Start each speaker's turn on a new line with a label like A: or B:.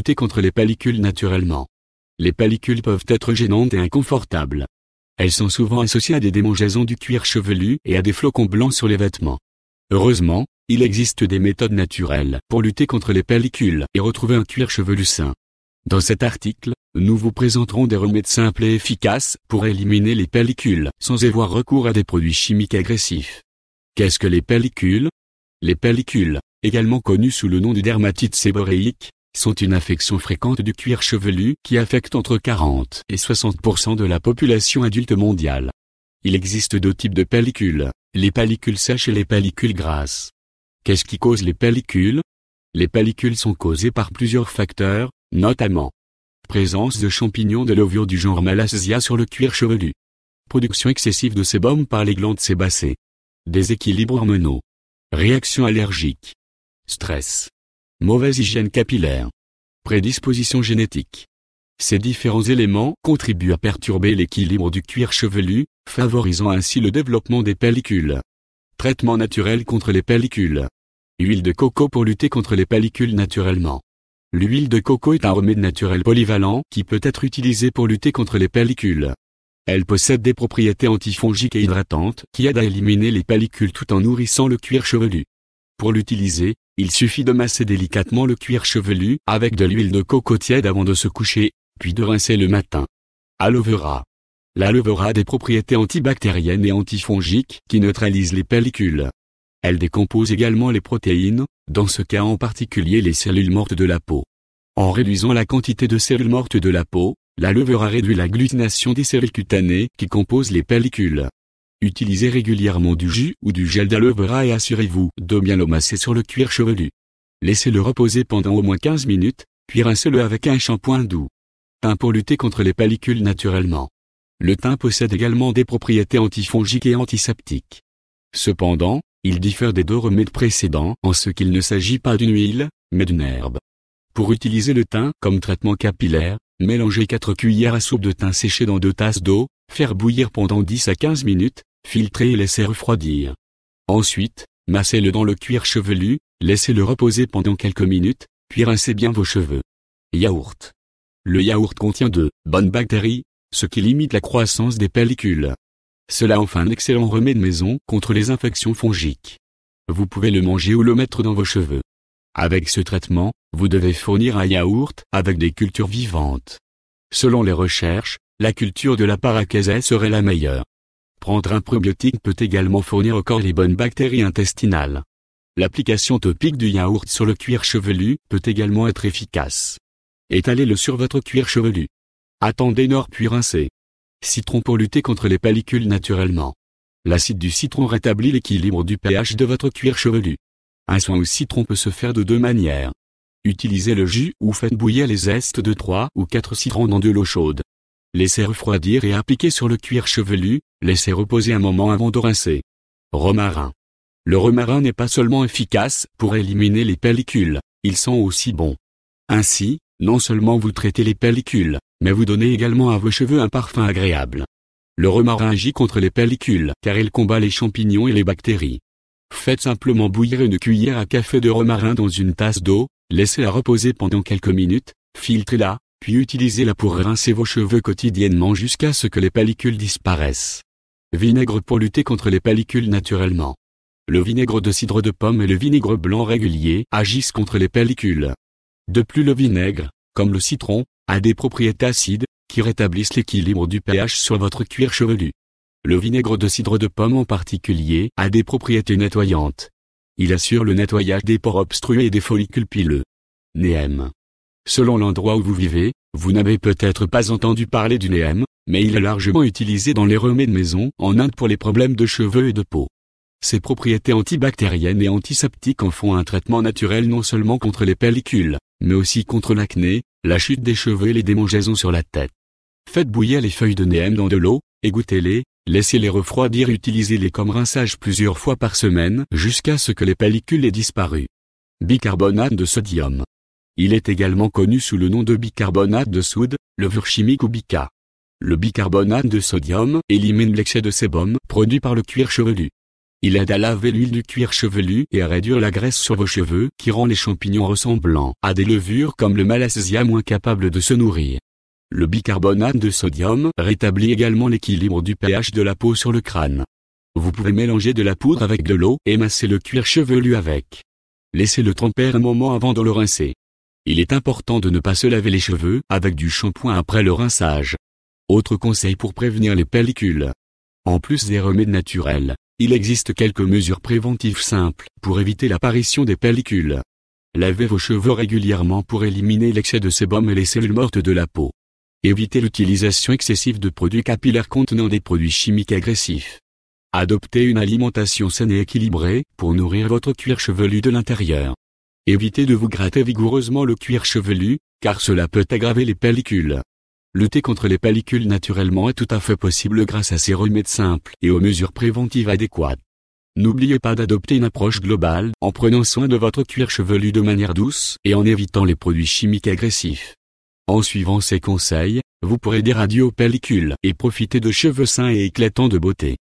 A: lutter contre les pellicules naturellement. Les pellicules peuvent être gênantes et inconfortables. Elles sont souvent associées à des démangeaisons du cuir chevelu et à des flocons blancs sur les vêtements. Heureusement, il existe des méthodes naturelles pour lutter contre les pellicules et retrouver un cuir chevelu sain. Dans cet article, nous vous présenterons des remèdes simples et efficaces pour éliminer les pellicules sans avoir recours à des produits chimiques agressifs. Qu'est-ce que les pellicules? Les pellicules, également connues sous le nom de dermatite séborréique, sont une infection fréquente du cuir chevelu qui affecte entre 40 et 60% de la population adulte mondiale. Il existe deux types de pellicules, les pellicules sèches et les pellicules grasses. Qu'est-ce qui cause les pellicules? Les pellicules sont causées par plusieurs facteurs, notamment présence de champignons de levure du genre Malassezia sur le cuir chevelu, production excessive de sébum par les glandes sébacées, déséquilibres hormonaux, réactions allergiques, stress, mauvaise hygiène capillaire, prédisposition génétique. Ces différents éléments contribuent à perturber l'équilibre du cuir chevelu, favorisant ainsi le développement des pellicules. Traitement naturel contre les pellicules. Huile de coco pour lutter contre les pellicules naturellement. L'huile de coco est un remède naturel polyvalent qui peut être utilisé pour lutter contre les pellicules. Elle possède des propriétés antifongiques et hydratantes qui aident à éliminer les pellicules tout en nourrissant le cuir chevelu. Pour l'utiliser, il suffit de masser délicatement le cuir chevelu avec de l'huile de coco tiède avant de se coucher, puis de rincer le matin. Aloe vera. L'aloe vera a des propriétés antibactériennes et antifongiques qui neutralisent les pellicules. Elle décompose également les protéines, dans ce cas en particulier les cellules mortes de la peau. En réduisant la quantité de cellules mortes de la peau, l'aloe vera réduit l'agglutination des cellules cutanées qui composent les pellicules. Utilisez régulièrement du jus ou du gel d'aloe vera et assurez-vous de bien le masser sur le cuir chevelu. Laissez-le reposer pendant au moins 15 minutes, puis rincez-le avec un shampoing doux. Thym pour lutter contre les pellicules naturellement. Le thym possède également des propriétés antifongiques et antiseptiques. Cependant, il diffère des deux remèdes précédents en ce qu'il ne s'agit pas d'une huile, mais d'une herbe. Pour utiliser le thym comme traitement capillaire, mélangez 4 cuillères à soupe de thym séché dans 2 tasses d'eau, faire bouillir pendant 10 à 15 minutes, filtrer et laisser refroidir. Ensuite, massez-le dans le cuir chevelu, laissez-le reposer pendant quelques minutes, puis rincez bien vos cheveux. Yaourt. Le yaourt contient de bonnes bactéries, ce qui limite la croissance des pellicules. Cela en fait un excellent remède maison contre les infections fongiques. Vous pouvez le manger ou le mettre dans vos cheveux. Avec ce traitement, vous devez fournir un yaourt avec des cultures vivantes. Selon les recherches, la culture de la Paracasée serait la meilleure. Prendre un probiotique peut également fournir au corps les bonnes bactéries intestinales. L'application topique du yaourt sur le cuir chevelu peut également être efficace. Étalez-le sur votre cuir chevelu. Attendez une heure puis rincez. Citron pour lutter contre les pellicules naturellement. L'acide du citron rétablit l'équilibre du pH de votre cuir chevelu. Un soin au citron peut se faire de 2 manières. Utilisez le jus ou faites bouillir les zestes de 3 ou 4 citrons dans de l'eau chaude. Laissez refroidir et appliquer sur le cuir chevelu, laissez reposer un moment avant de rincer. Romarin. Le romarin n'est pas seulement efficace pour éliminer les pellicules, il sent aussi bon. Ainsi, non seulement vous traitez les pellicules, mais vous donnez également à vos cheveux un parfum agréable. Le romarin agit contre les pellicules car il combat les champignons et les bactéries. Faites simplement bouillir une cuillère à café de romarin dans une tasse d'eau, laissez-la reposer pendant quelques minutes, filtrez-la, puis utilisez-la pour rincer vos cheveux quotidiennement jusqu'à ce que les pellicules disparaissent. Vinaigre pour lutter contre les pellicules naturellement. Le vinaigre de cidre de pomme et le vinaigre blanc régulier agissent contre les pellicules. De plus le vinaigre, comme le citron, a des propriétés acides, qui rétablissent l'équilibre du pH sur votre cuir chevelu. Le vinaigre de cidre de pomme en particulier a des propriétés nettoyantes. Il assure le nettoyage des pores obstrués et des follicules pileux. Neem. Selon l'endroit où vous vivez, vous n'avez peut-être pas entendu parler du neem, mais il est largement utilisé dans les remèdes maison en Inde pour les problèmes de cheveux et de peau. Ses propriétés antibactériennes et antiseptiques en font un traitement naturel non seulement contre les pellicules, mais aussi contre l'acné, la chute des cheveux et les démangeaisons sur la tête. Faites bouillir les feuilles de neem dans de l'eau, égouttez-les, laissez-les refroidir et utilisez-les comme rinçage plusieurs fois par semaine jusqu'à ce que les pellicules aient disparu. Bicarbonate de sodium. Il est également connu sous le nom de bicarbonate de soude, levure chimique ou bica. Le bicarbonate de sodium élimine l'excès de sébum produit par le cuir chevelu. Il aide à laver l'huile du cuir chevelu et à réduire la graisse sur vos cheveux qui rend les champignons ressemblant à des levures comme le Malassezia moins capables de se nourrir. Le bicarbonate de sodium rétablit également l'équilibre du pH de la peau sur le crâne. Vous pouvez mélanger de la poudre avec de l'eau et masser le cuir chevelu avec. Laissez-le tremper un moment avant de le rincer. Il est important de ne pas se laver les cheveux avec du shampoing après le rinçage. Autre conseil pour prévenir les pellicules. En plus des remèdes naturels, il existe quelques mesures préventives simples pour éviter l'apparition des pellicules. Lavez vos cheveux régulièrement pour éliminer l'excès de sébum et les cellules mortes de la peau. Évitez l'utilisation excessive de produits capillaires contenant des produits chimiques agressifs. Adoptez une alimentation saine et équilibrée pour nourrir votre cuir chevelu de l'intérieur. Évitez de vous gratter vigoureusement le cuir chevelu, car cela peut aggraver les pellicules. Lutter contre les pellicules naturellement est tout à fait possible grâce à ces remèdes simples et aux mesures préventives adéquates. N'oubliez pas d'adopter une approche globale en prenant soin de votre cuir chevelu de manière douce et en évitant les produits chimiques agressifs. En suivant ces conseils, vous pourrez dérailler aux pellicules et profiter de cheveux sains et éclatants de beauté.